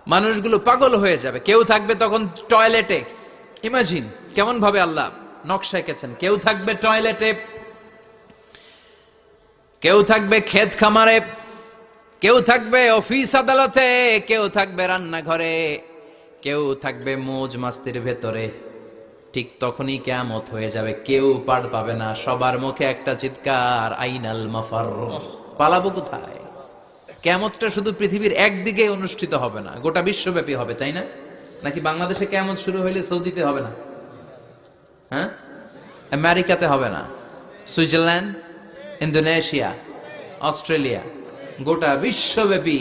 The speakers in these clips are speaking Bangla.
মানুষগুলো পাগল হয়ে যাবে। কেউ থাকবে তখন টয়লেটে, ইমাজিন কেমন ভাবে আল্লাহ নকশা এঁকেছেন। কেউ থাকবে টয়লেটে, কেউ থাকবে ক্ষেত খামারে, কেউ থাকবে অফিস আদালতে, কেউ থাকবে রান্নাঘরে, কেউ থাকবে মৌজ মাস্তির ভেতরে। ঠিক তখনই কিয়ামত হয়ে যাবে, কেউ পার পাবে না। সবার মুখে একটা চিৎকার, আইনাল মাফার, পালাবো কোথায়? কিয়ামতটা শুধু পৃথিবীর একদিকে অনুষ্ঠিত হবে না, গোটা বিশ্বব্যাপী হবে, তাই না? নাকি বাংলাদেশে কিয়ামত শুরু হইলে সৌদিতে হবে না? হ্যাঁ, আমেরিকাতে হবে না, সুইজারল্যান্ড, ইন্দোনেশিয়া, অস্ট্রেলিয়া, গোটা বিশ্বব্যাপী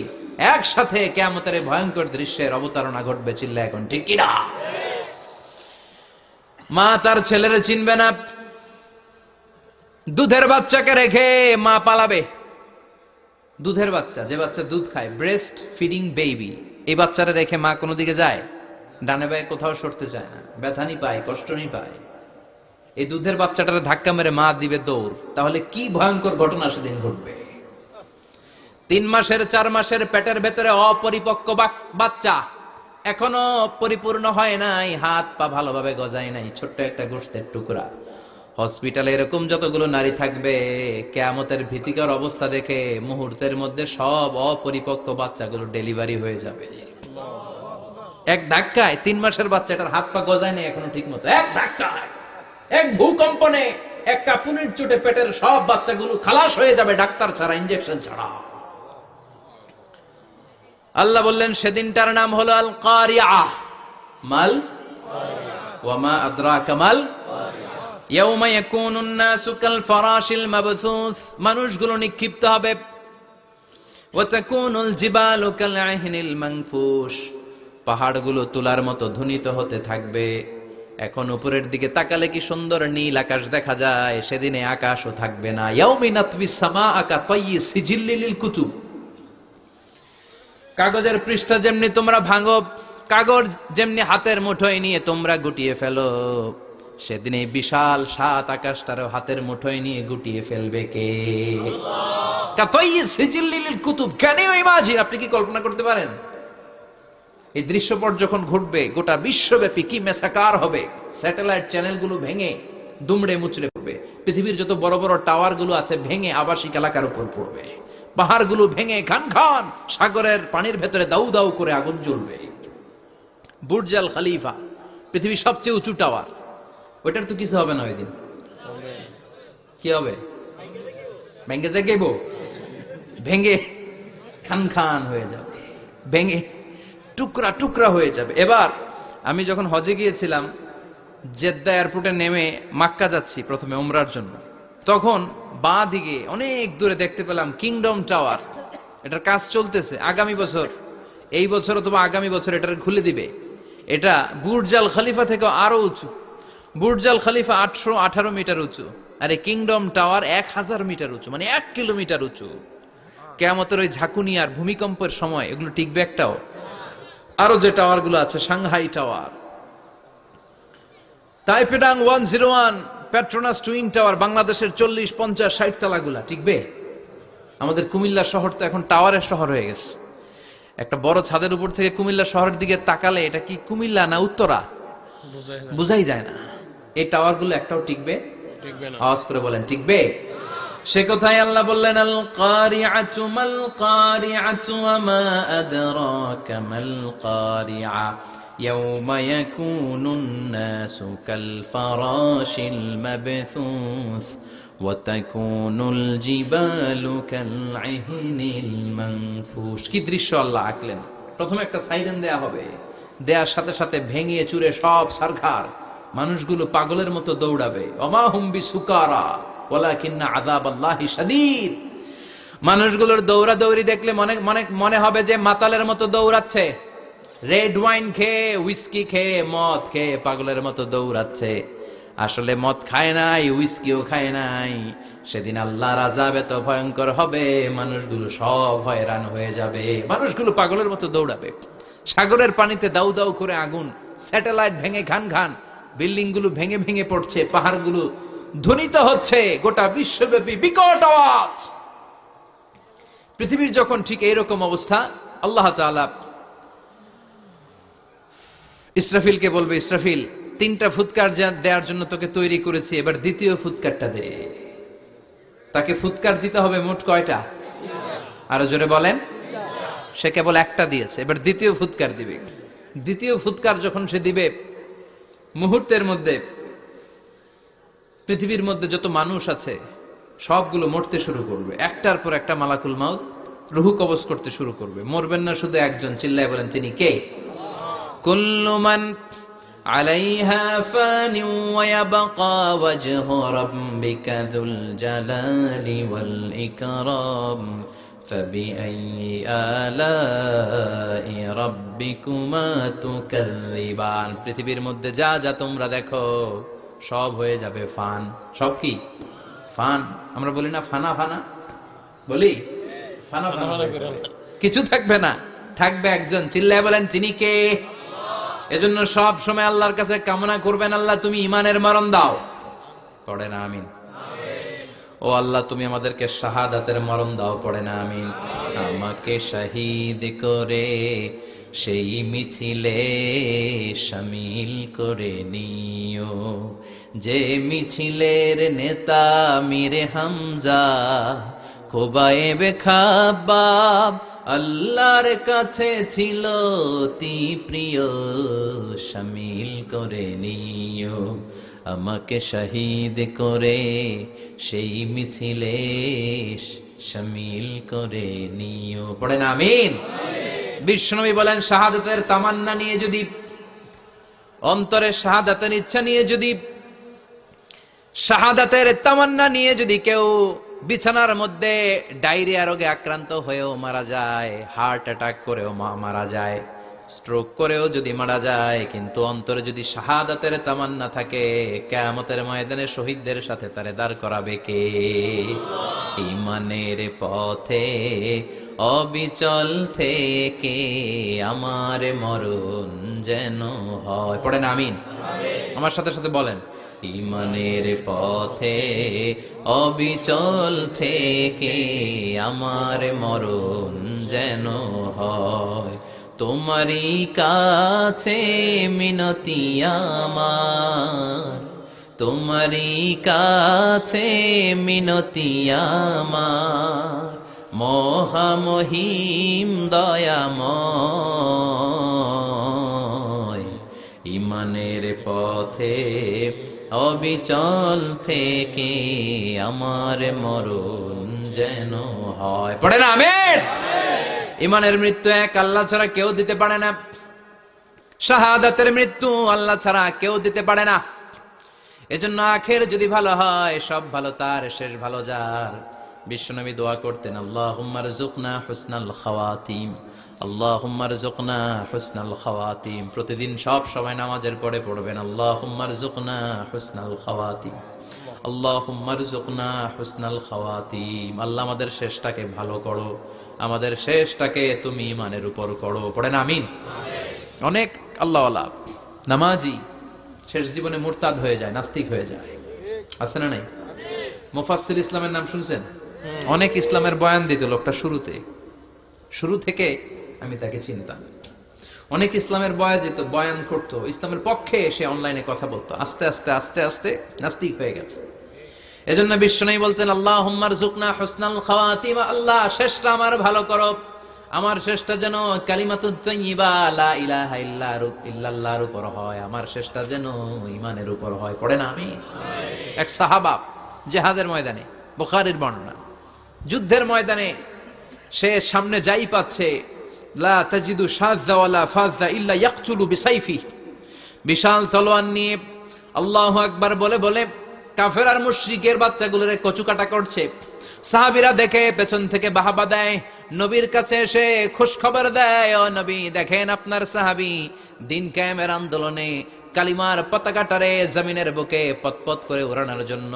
একসাথে কিয়ামতের ভয়ঙ্কর দৃশ্যের অবতারণা ঘটবে। চিল্লা এখন ঠিক কিনা? মা তার ছেলেরে চিনবে না, দুধের বাচ্চাকে রেখে মা পালাবে। দুধের বাচ্চা, যে বাচ্চা দুধ খায়, ব্রেস্ট ফিডিং বেবি, এই বাচ্চারা রেখে মা কোনো দিকে যায়? ডানে বায়ে কোথাও সরতে চায় না, ব্যথানি পায়, কষ্টনি পায়। এই দুধের বাচ্চাটারে ধাক্কা মেরে মা দিবে দৌড়। তাহলে কি ভয়ঙ্কর ঘটনা সেদিন ঘটবে। 3 মাসের 4 মাসের পেটের ভেতরে অপরিপক্ক বাচ্চা, এখনো পরিপূর্ণ হয় নাই, হাত পা ভালোভাবে গজায় নাই, ছোট্ট একটা গোশতের টুকরা। হসপিটালে এরকম যতগুলো নারী থাকবে, কিয়ামতের ভীতিকর অবস্থা দেখে মুহূর্তের মধ্যে সব অপরিপক্ক বাচ্চাগুলো ডেলিভারি হয়ে যাবে। এক ধাক্কায় 3 মাসের বাচ্চাটার হাত পা গজায় নাই এখনো ঠিক মতো, এক ধাক্কায়, এক ভূকম্পনে, এক কাঁপুনির চোটে পেটের সব বাচ্চাগুলো খালাস হয়ে যাবে, ডাক্তার ছাড়া, ইনজেকশন ছাড়া। আল্লাহ বললেন সেদিনটার নাম হলো আল কারিআহ। মাল ওয়া মা আদরাকা মাল ইয়াউমা ইয়াকুনুন নাসু কাল ফারাশিল মাবথুস, মানুষগুলো নিক্ষিপ্ত হবে। ওয়া তাকুনুল জিবালু কাল আহিনিল মানফুশ, পাহাড়গুলো তুলার মতো ধ্বনিত হতে থাকবে। এখন উপরের দিকে তাকালে কি সুন্দর নীল আকাশ দেখা যায়, সেদিনে আকাশও থাকবে না। ইয়াউমিন নাতবিস সামাআ কা তায়্যি সিজিল্লিল কুতুব, কাগজের পৃষ্ঠা যেমনি তোমরা ভাঙো, কাগজ যেমনি হাতের মুঠোয় নিয়ে তোমরা গুটিয়ে ফেলো, সেদিন এই বিশাল 7 আকাশটারও হাতের মুঠোয় নিয়ে গুটিয়ে ফেলবে কে? কুতুব। Can you imagine? আপনি কি কল্পনা করতে পারেন এই দৃশ্যপট যখন ঘটবে গোটা বিশ্বব্যাপী কি মেসাকার হবে? স্যাটেলাইট চ্যানেলগুলো ভেঙে দুমড়ে মুচড়ে পড়বে, পৃথিবীর যত বড় বড় টাওয়ার গুলো আছে ভেঙে আবাসিক এলাকার উপর পড়বে, পাহাড়গুলো ভেঙে খান খান সাগরের পানির ভেতরে দাউ দাউ করে আগুন জ্বলবে। বুর্জ আল খলিফা, পৃথিবীর সবচেয়ে উঁচু টাওয়ার, ওইটার তো কিছু হবে না ওই দিন। কি হবে? ভেঙে যাইব, ভেঙে খান খান হয়ে যাবে, ভেঙে টুকরা টুকরা হয়ে যাবে। এবার আমি যখন হজে গিয়েছিলাম, জেদ্দা এয়ারপোর্টে নেমে মাক্কা যাচ্ছি প্রথমে উমরার জন্য, তখন বাঁ দিকে অনেক দূরে দেখতে পেলাম কিংডম টাওয়ার। এটার কাজ চলতেছে, আগামী বছর, এই বছর অথবা আগামী বছর এটার খুলে দিবে। এটা বুর্জ আল খলিফা থেকে আরো উঁচু। বুর্জ আল খলিফা 818 মিটার উঁচু, আর এই কিংডম টাওয়ার 1000 মিটার উঁচু, মানে 1 কিলোমিটার উঁচু। কিয়ামতের ওই ঝাঁকুনি আর ভূমিকম্পের সময় এগুলো টিকবে একটাও? আরো যে টাওয়ার গুলো আছে, Shanghai tower, Taipei 101, Petronas twin tower, বাংলাদেশের 40, 50, 60 তলাগুলা টিকবে? আমাদের কুমিল্লা শহর তো এখন টাওয়ারের শহর হয়ে গেছে। একটা বড় ছাদের উপর থেকে কুমিল্লা শহরের দিকে তাকালে এটা কি কুমিল্লা না উত্তরা বুঝাই যায় না। এই টাওয়ার গুলো একটাও টিকবে? আওয়াজ করে বলেন টিকবে? সে কথাই আল্লাহ বললেন আল কারিআতু মাল কারিআতু ওয়া মা আদরাকা মাল কারিআ ইয়াউমা ইয়াকুনুন নাসু কাল ফারাশিল মাবথুস ওয়া তাকুনুল জিবালু কাল আহিনিল মানফুশ। কি দৃশ্য আল্লাহ আঁকলেন! প্রথমে একটা সাইরেন দেয়া হবে, দেয়ার সাথে সাথে ভেঙে চুরে সব সারখার, মানুষগুলো পাগলের মতো দৌড়াবে। ওমা হুম বিসুকারা ওয়ালাকিন্না আযাবাল্লাহি শাদীদ। মানুষগুলোর দৌড়াদৌড়ি দেখলে মনে হবে যে মাতালের মতো দৌড়াচ্ছে, রেড ওয়াইন খেয়ে, হুইস্কি খেয়ে, মদ খেয়ে পাগলের মতো দৌড়াচ্ছে। আসলে মদ খায় নাই, হুইস্কিও খায় নাই। সেদিন আল্লাহর আযাব এত ভয়ঙ্কর হবে, মানুষগুলো সব হয়রান হয়ে যাবে, মানুষগুলো পাগলের মতো দৌড়াবে। সাগরের পানিতে দাউ দাউ করে আগুন, স্যাটেলাইট ভেঙে খান খান, বিল্ডিং গুলো ভেঙে ভেঙে পড়ছে, পাহাড়গুলো ধ্বনিত হচ্ছে, গোটা বিশ্বব্যাপী বিকট আওয়াজ। পৃথিবীর যখন ঠিক এইরকম অবস্থা, আল্লাহ তাআলা ইসরাফিলকে বলবে, ইসরাফিল, 3টা ফুৎকার দেওয়ার জন্য তোকে তৈরি করেছি, এবার দ্বিতীয় ফুৎকারটা দে। তাকে ফুৎকার দিতে হবে মোট কয়টা? আরো জোরে বলেন। সে কেবল একটা দিয়েছে, এবার দ্বিতীয় ফুৎকার দিবে। দ্বিতীয় ফুৎকার যখন সে দিবে, মুহূর্তের মধ্যে পৃথিবীর মধ্যে যত মানুষ আছে সবগুলো মরতে শুরু করবে, একটার পর একটা মালাকুল মাউত রুহু কবজ করতে শুরু করবে। মরবেন না শুধু একজন, চিল্লায় বলেন তিনি কে? কুল্লু মান আলাইহা ফানি ওয়া ইয়াবকা ওয়াজহু রাব্বিকা যুল জালালি ওয়াল ইকরাম ফাবিআইয়ি আলাই রাব্বিকুমা তুকাযযিবান। পৃথিবীর মধ্যে যা যা তোমরা দেখো সব হয়ে যাবে ফান। সব কি? ফান। আমরা বলি না ফানা ফানা, বলি ফানা ফানা, কিছু থাকবে না, থাকবে একজন, চিল্লায় বলেন তিনি কে? এজন্য সব সময় আল্লাহর কাছে কামনা করবেন, আল্লাহ তুমি ঈমানের মরণ দাও। পড়ে না আমিন? ও আল্লাহ তুমি আমাদেরকে শাহাদাতের মরণ দাও। পড়ে না আমিন? আমাকে শহীদ করে সেই মিছিলে শামিল করে নিও, যে মিছিলের নেতা মীরে হামজা খোবায়েবে খাব্বাব আল্লাহর কাছে ছিল অতি প্রিয়, শামিল করে নিও, আমাকে শহীদ করে সেই মিছিলে শামিল করে নিও। পড়েন আমিন? বিশ্বনবী বলেন, শাহাদাতের তামান্না নিয়ে যদি, অন্তরে শাহাদাতের ইচ্ছা নিয়ে যদি, শাহাদাতের তামান্না নিয়ে যদি কেউ বিছানার মধ্যে ডায়রিয়া রোগে আক্রান্ত হয়েও মারা যায়, হার্ট অ্যাটাক করেও মারা যায়, স্ট্রোক করেও যদি মারা যায়, কিন্তু অন্তরে যদি শাহাদাতের তামান্না থাকে, কিয়ামতের ময়দানে শহীদদের সাথে তারে দাঁড় করাবে কে? ঈমানের পথে অবিচল থেকে আমার মরণ যেন হয়। পড়েন আমিন? আমার সাথে সাথে বলেন, ঈমানের পথে অবিচল থেকে আমার মরণ যেন হয়, তোমারই কাছে মিনতি আমার, তোমারই কাছে মিনতি আমার, মহামহিম দয়াময়, ঈমানের পথে অবিচল থেকে আমার মরণ যেন হয়। পড়ে না আমিন? ঈমানের মৃত্যু এক, আল্লাহ ছাড়া কেউ দিতে পারে না। শাহাদাতের মৃত্যু আল্লাহ ছাড়া কেউ দিতে পারে না। এজন্য আখের যদি ভালো হয়, সব ভালো তার, শেষ ভালো যার। বিশ্বনবী দোয়া করতেন, আল্লাহুম্মা রযুকনা হুসনাল খাওয়াতিম, আল্লাহুম্মা রযুকনা হুসনাল খাওয়াতিম। প্রতিদিন সব সময় নামাজের পরে পড়বেন, আল্লাহুম্মা রযুকনা হুসনাল খাওয়াতিম, আল্লাহুম্মা রযুকনা হুসনাল খাওয়াতিম। আল্লাহ আমাদের শেষটাকে ভালো করো, আমাদের শেষটাকে তুমি ঈমানের উপর করো। পড়েন আমিন? অনেক আল্লাহওয়ালা নামাজি শেষ জীবনে মুরতাদ হয়ে যায়, নাস্তিক হয়ে যায়, আছে না নাই? মুফাসসির ইসলামের নাম শুনছেন? অনেক ইসলামের বয়ান দিত লোকটা শুরু থেকে আমি তাকে চিনতাম। অনেক ইসলামের বয়ান করতো, ইসলামের পক্ষে এসে অনলাইনে কথা বলতো। আস্তে আস্তে আস্তে আস্তে নাস্তিক হয়ে গেছে। এজন্য বিশ্বনবী বলতেন, আল্লাহুম্মা রযুকনা হুসনাল খাওয়াতিম, আল্লাহ শেষটা আমার ভালো করো, আমার শেষটা যেন কালিমাতুত তাইয়্যিবা লা ইলাহা ইল্লাল্লাহর উপর হয়, আমার শেষটা যেন ঈমানের উপর হয়। পড়ে না আমিন? এক সাহাবা জিহাদের ময়দানে, বুখারীর বর্ণনা, যুদ্ধের ময়দানে সে সামনে যাই পাচ্ছে, লা তাজিদু শাযযা ওয়ালা ফাযযা ইল্লা ইয়াকতুলু বিসাইফি, বিশাল তলোয়ার নিয়ে আল্লাহু আকবার বলে বলে কাফের আর মুশরিকের বাচ্চাগুলোরে কচুকাটা করছে। সাহাবীরা দেখে পেছন থেকে বাহাবা দেয়, নবীর কাছে এসে খুশ খবর দেয়, ও নবী দেখেন আপনার সাহাবী দিন কায়েমের আন্দোলনে কালিমার পতাকাটারে জমিনের বুকে পতপত করে উড়ানোর জন্য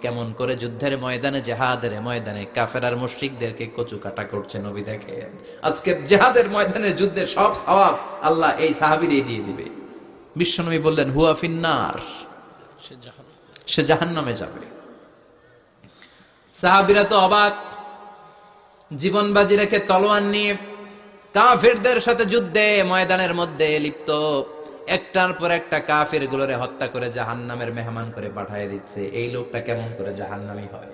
কেমন করে যুদ্ধের ময়দানে, জিহাদের ময়দানে কাফের আর মুশরিকদেরকে কচুকাটা করছে। নবী দেখেন আজকে জিহাদের ময়দানে যুদ্ধের সব সওয়াব আল্লাহ এই সাহাবীরই দিয়ে দিবে। বিশ্বনবী বললেন, হুয়া ফিন্নার, সে জাহান্নামে যাবে। সাহাবীরা তো অবাক, জীবন বাজি রেখে তলোয়ার নিয়ে কাফেরদের সাথে যুদ্ধে ময়দানের মধ্যে লিপ্ত। একটার পর একটা কাফের গুলোরে হত্যা করে জাহান্নামের মেহমান করে পাঠিয়ে দিচ্ছে। এই লোকটা কেমন করে জাহান্নামী হয়?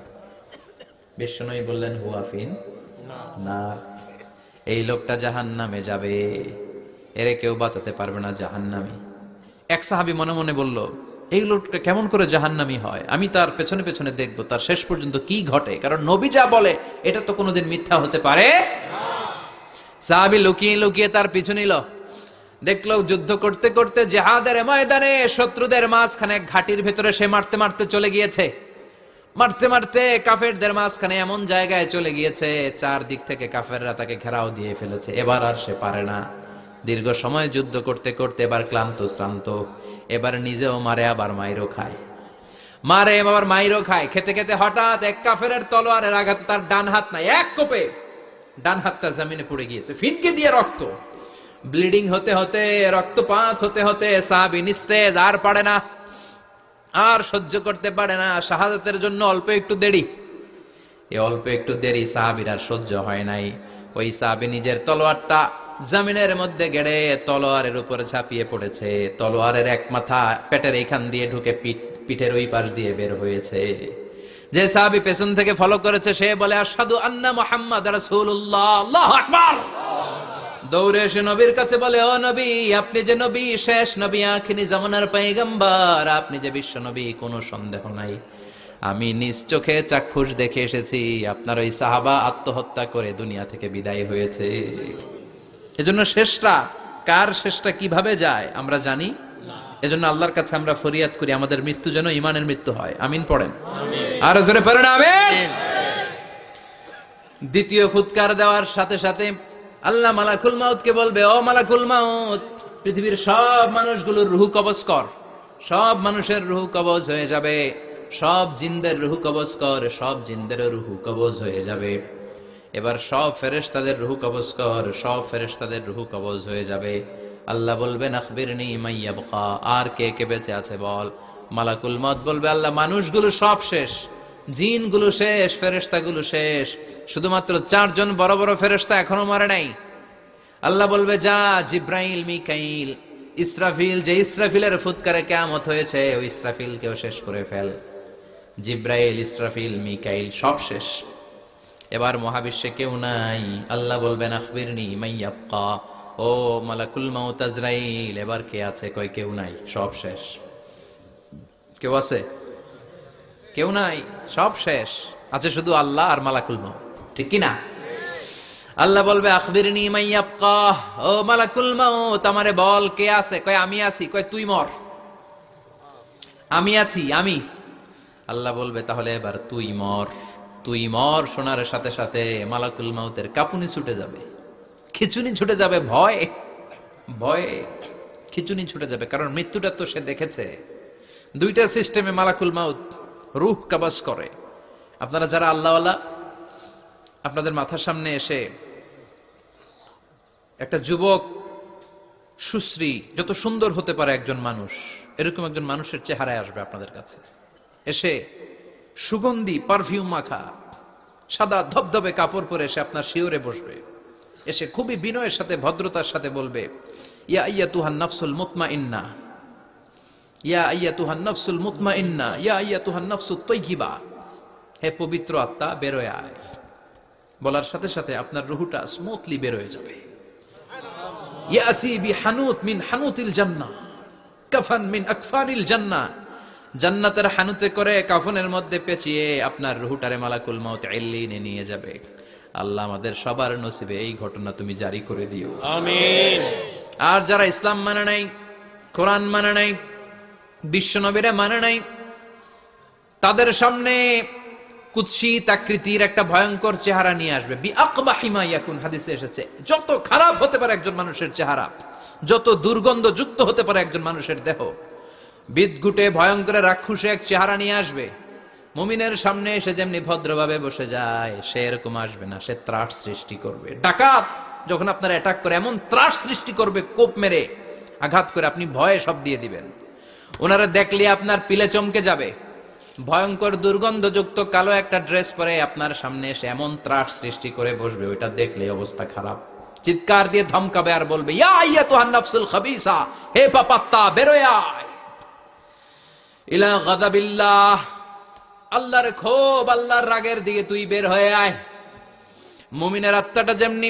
বিশ্বনবী বললেন হুয়াফিন না, এই লোকটা জাহান্নামে যাবে, এরে কেউ বাঁচাতে পারবে না, জাহান্নামী। এক সাহাবী মনে মনে বলল, এই লোকটা কেমন করে জাহান্নামী হয়, আমি তার পেছনে পেছনে দেখবো তার শেষ পর্যন্ত কি ঘটে, কারণ নবী যা বলে এটা তো কোনোদিন মিথ্যা হতে পারে না। সাহাবী লুকিয়ে লুকিয়ে তার পিছু নিল। দেখলো যুদ্ধ করতে করতে জিহাদের ময়দানে শত্রুদের মাঝখানে ঘাটির ভেতরে সে মারতে মারতে চলে গিয়েছে। মারতে মারতে কাফেরদের মাঝখানে এমন জায়গায় চলে গিয়েছে, চারদিক থেকে কাফেররা তাকে ঘেরাও দিয়ে ফেলেছে। এবার আর সে পারে না। দীর্ঘ সময় যুদ্ধ করতে করতে এবার ক্লান্ত শ্রান্ত, এবার নিজেও মারে আবার মাইরও খায়, মারে আবার মাইরও খায়। খেতে খেতে হঠাৎ এক কাফেরের তলোয়ারের আঘাতে তার ডান হাত নাই, এক কোপে ডান হাতটা জমিনে পড়ে গিয়েছে, ফিনকে দিয়ে রক্ত, ব্লিডিং হতে হতে, রক্তপাত হতে হতে সাহাবী নিস্তেজ, আর পারে না, আর সহ্য করতে পারে না। শাহাদাতের জন্য অল্প একটু দেরি, এই অল্প একটু দেরি সাহাবীর আর সহ্য হয় নাই। ওই সাহাবী নিজের তলোয়ারটা জমিনের মধ্যে গেড়ে তলোয়ারের উপরে ঝাঁপিয়ে পড়েছে। তলোয়ারের এক মাথা পেটের এইখান দিয়ে ঢুকে পিঠের ওই পাশ দিয়ে বের হয়েছে। যে সাহাবী পেছন থেকে ফলো করেছে সে বলে আশহাদু আন্না মুহাম্মাদ রাসূলুল্লাহ, আল্লাহু আকবার। দৌড়ে এসে নবীর কাছে বলে, ও নবী, আপনি যে নবী, শেষ নবী, আখিরি জামানার পয়গম্বর, আপনি যে বিশ্ব নবী, কোনো সন্দেহ নাই, আমি নিজ চোখে চাক্ষুষ দেখে এসেছি আপনার ওই সাহাবা আত্মহত্যা করে দুনিয়া থেকে বিদায় হয়েছে। এজন্য শেষটা কার, শেষটা কিভাবে যায় আমরা জানি। এজন্য আল্লাহর কাছে আমরা ফরিয়াদ করি আমাদের মৃত্যু যেন ঈমানের মৃত্যু হয়। আমিন পড়েন, আর জোরে পড়েন আমিন। দ্বিতীয় ফুৎকার দেওয়ার সাথে সাথে আল্লাহ মালাকুল মাউতকে বলবে, ও মালাকুল মাউত, পৃথিবীর সব মানুষগুলোর রূহ কবজ কর। সব মানুষের রূহ কবজ হয়ে যাবে, সব জিনদের রূহ কবজ কর, সব জিনদের রূহ কবজ হয়ে যাবে। এবার সব ফেরেশতাদের রূহ কবজ কর, সব ফেরেশতাদের রূহ কবজ হয়ে যাবে। আল্লাহ বলবেন আখবিরনি মাইয়াবকা, আর কে কে বেঁচে আছে বল। মালাকুল মাউত বলবে, আল্লাহ মানুষগুলো সব শেষ, জিনগুলো শেষ, ফেরেশতাগুলো শেষ, শুধুমাত্র 4 জন বড় বড় ফেরেশতা এখনো মরে নাই। আল্লাহ বলবে, যা জিব্রাইল, মিকাইল, ইসরাফিল, যে ইসরাফিলের ফুৎকারে কিয়ামত হয়েছে ওই ইসরাফিলকেও শেষ করে ফেল। জিব্রাইল, ইসরাফিল, মিকাইল সব শেষ। এবার মহাবিশ্বে কেউ নাই। আল্লাহ বলবেন আখবিরনি মাইয়াবকা, ও মালাকুল মাউত আজরাইল, এবার কে আছে? কই কেউ নাই, সব শেষ। কেউ আছে? কেউ নাই, সব শেষ। আছে শুধু আল্লাহ আর মালাকুল মাউত, ঠিক কি না? আল্লাহ বলবে আখবিরনি মাইয়াবকা, ও মালাকুল মাউত আমারে বল কে আছে? কয় আমি আছি। কয় তুই মর। আমি আছি, আমি। আল্লাহ বলবে তাহলে এবার তুই মর। তুই মর শোনার সাথে সাথে মালাকুল মাউতের কাঁপুনি ছুটে যাবে, খিচুনি ছুটে যাবে, ভয় ভয়ে খিচুনি ছুটে যাবে, কারণ মৃত্যুটা তো সে দেখেছে। দুইটা সিস্টেমে মালাকুল মাউত রূহ কবজ করে। আপনারা যারা আল্লাহওয়ালা, আপনাদের মাথার সামনে এসে একটা যুবক, সুশ্রী, যত সুন্দর হতে পারে একজন মানুষ, এরকম একজন মানুষের চেহারায় আসবে আপনাদের কাছে। এসে সুগন্ধি পারফিউম মাখা সাদা ধবধবে কাপড় পরে এসে আপনার শিওরে বসবে। এসে খুবই বিনয়ের সাথে, ভদ্রতার সাথে বলবে, ইয়া আইয়াতুহান নাফসুল মুতমাইন্না, ইয়া আইয়াতুহান নাফসুল মুতমাইন্না, ইয়া আইয়াতুহান নাফসুত তাইয়্যিবা, হে পবিত্র আত্মা বেরোয় আয়। বলার সাথে সাথে আপনার রুহটা স্মুথলি বের হয়ে যাবে। ইয়াতি বিহানুত মিন হানুতিল জান্নাহ, কাফান মিন আকফানিল জান্নাহ, জান্নাতের হানুতে করে কাফনের মধ্যে পেঁচিয়ে আপনার রুহটারে মালাকুল মাউত ইল্লিনে নিয়ে যাবে। আল্লাহ আমাদের সবার নসিবে এই ঘটনা তুমি জারি করে দিও, আমিন। আর যারা ইসলাম মানে নাই, কোরআন মানে নাই, বিশ্ব নবীরা মানে নাই, তাদের সামনে কুৎসিত আকৃতির একটা ভয়ঙ্কর চেহারা নিয়ে আসবে। বিআকবাহি মা ইয়াকুন, হাদিসে এসেছে, যত খারাপ হতে পারে একজন মানুষের চেহারা, যত দুর্গন্ধযুক্ত হতে পারে একজন মানুষের দেহ, বিদঘুটে ভয়ঙ্কর রাক্ষসে এক চেহারা নিয়ে আসবে। মুমিনের সামনে এসে যেমনি ভদ্রভাবে বসে যায়, সে এরকম আসবে না, সে ত্রাস সৃষ্টি করবে। ডাকাত যখন আপনার অ্যাটাক করে এমন ত্রাস সৃষ্টি করবে, কোপ মেরে আঘাত করে আপনি ভয়ে সব দিয়ে দিবেন। ওনারা দেখলে আপনার পিলে চমকে যাবে। ভয়ঙ্কর দুর্গন্ধযুক্ত কালো একটা ড্রেস পরে আপনার সামনে এসে এমন ত্রাস সৃষ্টি করে বসবে, ওইটা দেখলে অবস্থা খারাপ। চিৎকার দিয়ে ধমকাবে আর বলবে, ইয়া আইয়াতুহান নাফসুল খাবিসা, হে পাপাত্তা বেরোয় আয় ইলা গাদাবিল্লাহ, আল্লাহর ক্ষোভ, আল্লাহর রাগের দিকে তুই বের হয়ে আয়। মুমিনের আত্মাটা যেমনি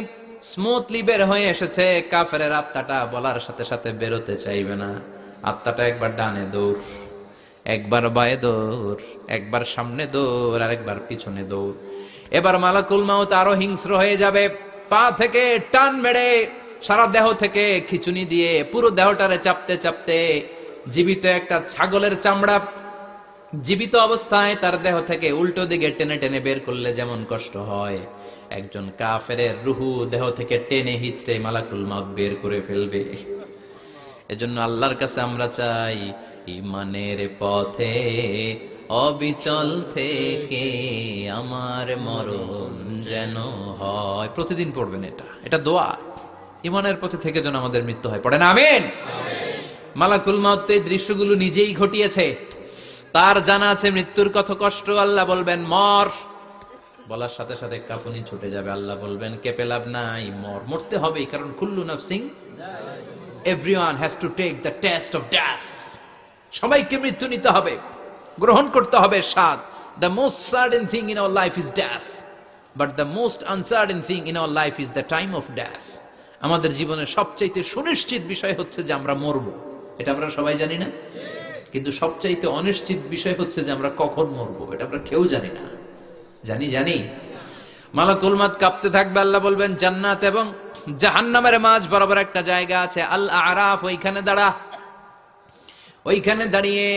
স্মুথলি বের হয়ে এসেছে, কাফেরের আত্মাটা বলার সাথে সাথে বেরোতে চাইবে না। আত্মাটা একবার ডানে দৌড়, একবার বায়ে দৌড়, একবার সামনে দৌড়, আর একবার পিছনে দৌড়। এবার মালাকুল মাউত আরো হিংস্র হয়ে যাবে, পা থেকে টান মেরে সারা দেহ থেকে খিচুনি দিয়ে পুরো দেহটারে চাপতে চাপতে জীবিত একটা ছাগলের চামড়া জীবিত অবস্থায় তার দেহ থেকে উল্টো দিকে টেনে টেনে বের করলে যেমন কষ্ট হয়, একজন কাফেরের রুহু দেহ থেকে টেনে হিচড়ে মালাকুল মাউত বের করে ফেলবে। এজন্য আল্লাহর কাছে আমরা চাই, ঈমানের পথে অবিচল থেকে আমার মরণ যেন হয়। প্রতিদিন পড়বেন এটা দোয়া। ঈমানের পথে থেকে যেন আমাদের মৃত্যু হয়, পড়েন আমিন। মালাকুল মাউত এই দৃশ্যগুলো নিজেই ঘটিয়েছে, তার জানা আছে মৃত্যুর কত কষ্ট। আল্লাহ বলবেন মর, বলার সাথে সাথে কাঁপুনি ছুটে যাবে। আল্লাহ বলবেন কেঁপে লাভ নাই, মর, মরতে হবেই, কারণ কুল্লু নাফসিন, everyone has to take the test of death. সবাইকে মৃত্যু নিতে হবে, গ্রহণ করতে হবে স্বাদ। The most certain thing in our life is death, but the most uncertain thing in our life is the time of death. আমাদের জীবনের সবচাইতে সুনিশ্চিত বিষয় হচ্ছে যে আমরা মরবো, এটা আমরা সবাই জানি না, কিন্তু সবচাইতে অনিশ্চিত বিষয় হচ্ছে যে আমরা কখন মরবো, এটা আমরা কেউ জানি না। জানি মালাকুল মাউত কাঁপতে থাকবে। আল্লাহ বলবেন জান্নাত এবং জাহান্নামের মাঝ বরাবর একটা জায়গা আছে, আল আরাফ, ওইখানে দাঁড়া। ওইখানে দাঁড়িয়ে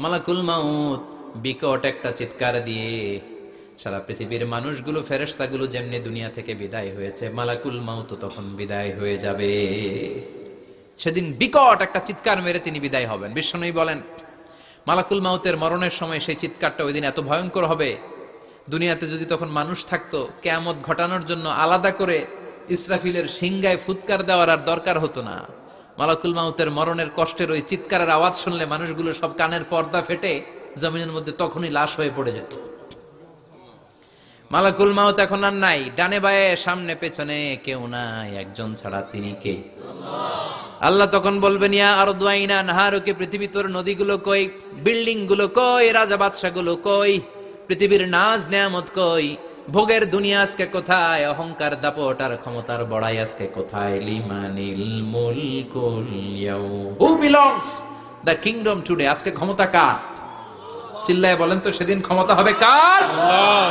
মালাকুল মাউত বিকট একটা চিৎকার দিয়ে সারা পৃথিবীর মানুষগুলো, ফেরেশতাগুলো যেমনি দুনিয়া থেকে বিদায় হয়েছে, মালাকুল মাউত তখন বিদায় হয়ে যাবে। সেদিন বিকট একটা চিৎকার মেরে তিনি বিদায় হবেন। বিশ্বনবী বলেন মালাকুল মাউতের মরণের সময় সেই চিৎকারটা ওই দিন এত ভয়ঙ্কর হবে, দুনিয়াতে যদি তখন মানুষ থাকতো, কিয়ামত ঘটানোর জন্য আলাদা করে ইসরাফিলের সিংগায় ফুৎকার দেওয়ার আর দরকার হতো না। মালাকুল মাউতের মরণের কষ্টের ওই চিৎকারের আওয়াজ শুনলে মানুষগুলো সব কানের পর্দা ফেটে জমিনের মধ্যে তখনই লাশ হয়ে পড়ে যেত। মালাকুল মাউত এখন আর নাই, ডানে বায়ে সামনে পেছনে কেউ নাই, একজন ছাড়া, তিনি কে? আল্লাহ তখন বলবেন ইয়া আরদু আইনা নাহারুকে, পৃথিবী তোর নদীগুলো কই, বিল্ডিং গুলো কই, রাজা বাদশা গুলো কই, পৃথিবীর নাজ নেয়ামত কই, ভোগের দুনিয়া আজকে কোথায়, অহংকার দাপট আর ক্ষমতার বড়াই আজকে কোথায়? লিমানিল মুলকুল ইয়াউম, who belongs the kingdom today, আজকে ক্ষমতা কার? চিল্লায় বলেন তো, সেদিন ক্ষমতা হবে কার? আল্লাহ।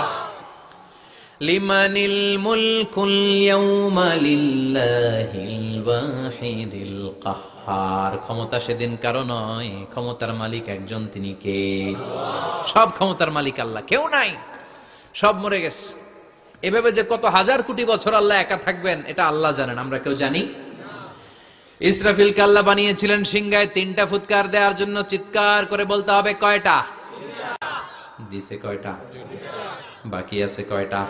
লিমানিল মুলকুল ইয়াউমা লিল্লাহিল ওয়াহিদিল কাহ্হার, ক্ষমতা সেদিন কারো নয়, ক্ষমতার মালিক একজন, তিনি কে? সব ক্ষমতার মালিক আল্লাহ, কেউ নাই, সব মরে গেছে। এভাবে যে কত হাজার কোটি বছর আল্লাহ একা থাকবেন এটা আল্লাহ জানেন, আমরা কেউ জানি। ইসরাফিলকে আল্লাহ বানিয়েছিলেন সিংহায় 3টা ফুৎকার দেওয়ার জন্য, চিৎকার করে বলতে হবে কয়টা? দিছে কয়টা? বাকি আছে কয়টা?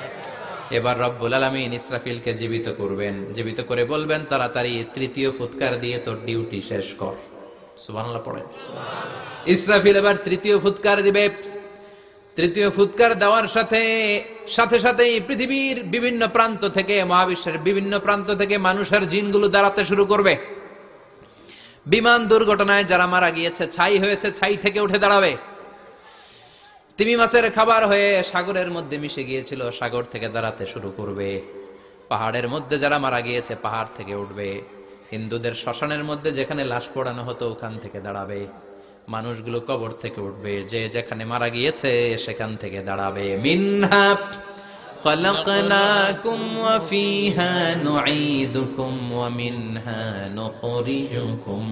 এবার রব্বুল আলামিন ইসরাফিলকে জীবিত করবেন, জীবিত করে বলবেন তাড়াতাড়ি 3য় ফুৎকার দিয়ে তোর ডিউটি শেষ কর। সুবহানাল্লাহ পড়েন। ইসরাফিল এবার 3য় ফুৎকার দিবে। 3য় ফুৎকার দেওয়ার সাথে সাথেই পৃথিবীর বিভিন্ন প্রান্ত থেকে, মহাবিশ্বের বিভিন্ন প্রান্ত থেকে মানুষের জিনগুলো দাঁড়াতে শুরু করবে। বিমান দুর্ঘটনায় যারা মারা গিয়েছে, ছাই হয়েছে, ছাই থেকে উঠে দাঁড়াবে। তিমি মাছের খাবার হয়ে সাগরের মধ্যে মিশে গিয়েছিল, সাগর থেকে দাঁড়াতে শুরু করবে। পাহাড়ের মধ্যে যারা মারা গিয়েছে, পাহাড় থেকে উঠবে। হিন্দুদের শ্মশানের মধ্যে যেখানে লাশ পোড়ানো হতো, ওখান থেকে দাঁড়াবে। মানুষগুলো কবর থেকে উঠবে, যে যেখানে মারা গিয়েছে সেখান থেকে দাঁড়াবে। মিনহা খালাকনাকুম ওয়া ফিহা নুঈদুকুম ওয়া মিনহা নুখরিজুকুম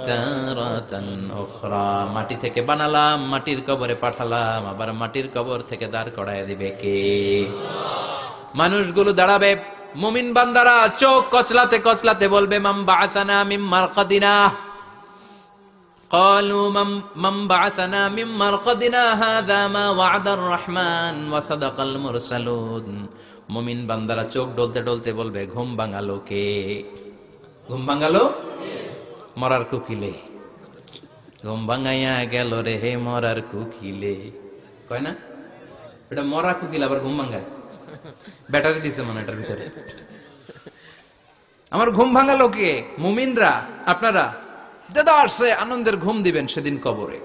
তারাতান উখরা, মাটি থেকে বানালাম, মাটির কবরে পাঠালাম, আবার মাটির কবর থেকে দাঁড় করায় দিবে কে? মানুষগুলো দাঁড়াবে। মুমিন বান্দারা চোখ কচলাতে কচলাতে বলবে মান বাআসানা মিন মারকাদিনা, قالوا من بعثنا من مرقدنا هذا ما وعد الرحمن وصدق المرسلون। মুমিন বান্দারা চোখ ডলতে ডলতে বলবে ঘুম ভাঙালো কে? ঘুম ভাঙালো মরার কুকিলে, ঘুম ভাঙাইয়া গেল রে হে মরার কুকিলে, কয় না? এটা মরা কুকিল আবার ঘুম ভাঙায়, ব্যাটারি দিছে মনে এটার ভিতরে। আমার ঘুম ভাঙালো কে? মুমিনরা, আপনারা। দেদারসে আনন্দের ঘুম দিবেন সেদিন কবরে।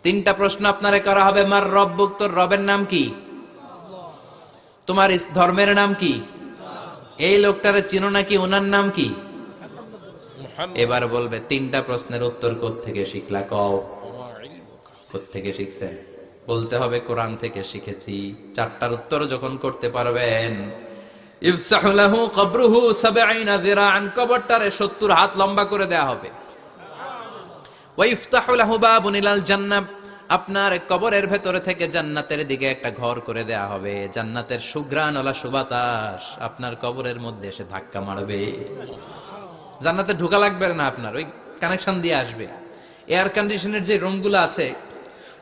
তিনটা প্রশ্ন আপনারে করা হবে। মার রব্বুক, তোর রবের নাম কি? তোমার ধর্মের নাম কি? এই লোকটারে চিনো নাকি? ওনার নাম কি? এবার বলবে তিনটা প্রশ্নের উত্তর কোত্থেকে শিখলা? কও কোত্থেকে শিখছেন? বলতে হবে কোরআন থেকে শিখেছি। চারটার উত্তর যখন করতে পারবেন, ইফসাহু লাহু কবরুহু ৭০ যিরাআন, কবরটারে ৭০ হাত লম্বা করে দেয়া হবে। ওয়া ইফতাহু লাহু বাবুন ইলাল জান্নাহ, আপনার কবরের ভেতরে থেকে জান্নাতের দিকে একটা ঘর করে দেয়া হবে। জান্নাতের সুঘ্রাণওয়ালা সুবাতাস আপনার কবরের মধ্যে এসে ধাক্কা মারবে। জান্নাতে ঢোকা লাগবে না, আপনার ওই কানেকশন দিয়ে আসবে। এয়ার কন্ডিশনের যে রুমগুলো আছে,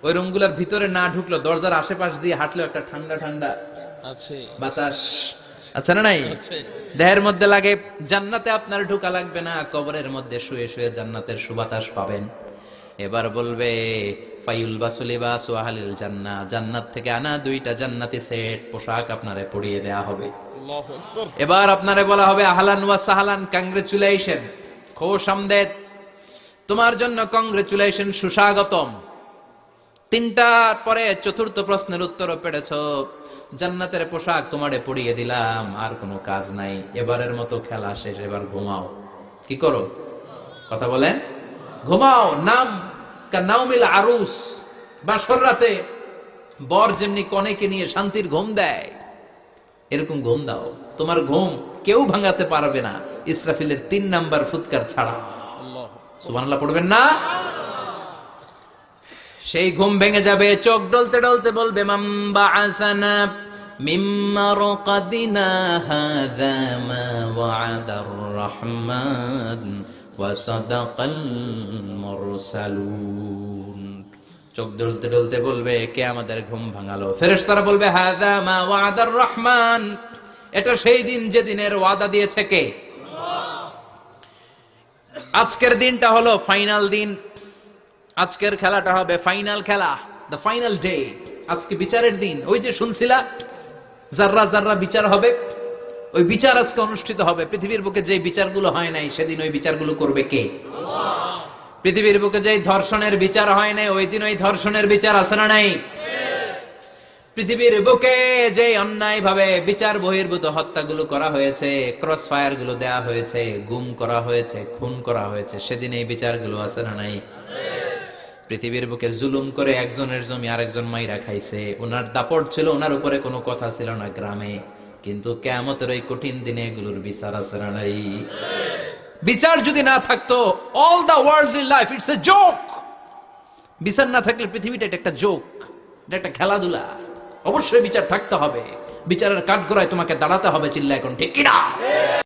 ওই রুমগুলোর ভিতরে না ঢুকলো, দরজার আশেপাশ দিয়ে হাঁটলেও একটা ঠান্ডা ঠান্ডা আছে বাতাস আছে না নাই? দেহের মধ্যে লাগে। জান্নাতে আপনার ঢোকা লাগবে না, কবরের মধ্যে শুয়ে শুয়ে জান্নাতের সুবাতাস পাবেন। এবার বলবে ফায়ুলবাসু লিবাসু আহলিল জান্নাহ, জান্নাত থেকে আনা 2টা জান্নাতি সেট পোশাক আপনারে পরিয়ে দেয়া হবে। আল্লাহু আকবার। এবার আপনারে বলা হবে আহলান ওয়া সাহলান, কংগ্রেচুলেশন, খোশ আমদেদ, তোমার জন্য কংগ্রেচুলেশন, সুস্বাগতম। তিনটার পরে চতুর্থ প্রশ্নের উত্তরও পেরেছো। জান্নাতের পোশাক তোমারে পরিয়ে দিলাম, আর কোনো কাজ নাই, এবারের মতো খেলা শেষ, এবার ঘুমাও। কি করো? কথা বলেন। ঘুমাও। নাম কানাউমিল আরুস, বাসর রাতে বর যেমনি কনেকে নিয়ে শান্তির ঘুম দেয়, এরকম ঘুম দাও। তোমার ঘুম কেউ ভাঙাতে পারবে না, ইসরাফিলের 3 নাম্বার ফুৎকার ছাড়া। সুবহানাল্লাহ পড়বেন না? সেই ঘুম ভেঙে যাবে, চোখ ডলতে ডলতে বলবে মান বাআসানা মিন মারকাদিনা হাযা মা ওয়া'দার রহমান ওয়া সাদাকাল মুরসালুন। চোখ ডলতে ডলতে বলবে কে আমাদের ঘুম ভাঙালো? ফেরেশতারা বলবে হাযা মা ওয়া'দার রহমান, এটা সেই দিন যেদিনের ওয়াদা দিয়েছে কে? আল্লাহ। আজকের দিনটা হলো ফাইনাল দিন। আজকের খেলাটা হবে ফাইনাল খেলা, দ্য ফাইনাল ডে। আজকে বিচারের দিন। ওই যে শুনছিলা জাররা জাররা বিচার হবে, ওই বিচার আজকে অনুষ্ঠিত হবে। পৃথিবীর বুকে যে বিচারগুলো হয় নাই, সেদিন ওই বিচারগুলো করবে কে? আল্লাহ। পৃথিবীর বুকে যে ধর্ষণের বিচার হয় নাই, ওই দিন ওই ধর্ষণের বিচার আছে না নাই? পৃথিবীর বুকে যে অন্যায় ভাবে বিচার বহির্ভূত হত্যাগুলো করা হয়েছে, ক্রস ফায়ার গুলো দেয়া হয়েছে, গুম করা হয়েছে, খুন করা হয়েছে, সেদিন এই বিচারগুলো আছে না নাই? পৃথিবীর বুকে জুলুম করে একজনের জমি আরেকজন মাইরা খাইছে, ওনার দাপট ছিল, ওনার উপরে কোনো কথা ছিল না গ্রামে, কিন্তু কিয়ামতের ওই কঠিন দিনে এগুলোর বিচার আছে না নাই? বিচার যদি না থাকতো, all the worldly life it's a joke. বিচার না থাকলে পৃথিবীটা এটা একটা জোক, এটা একটা খেলাধুলা। অবশ্যই বিচার থাকতে হবে, বিচারের কাঠগড়ায় তোমাকে দাঁড়াতে হবে। চিল্লা এখন ঠিক কিনা?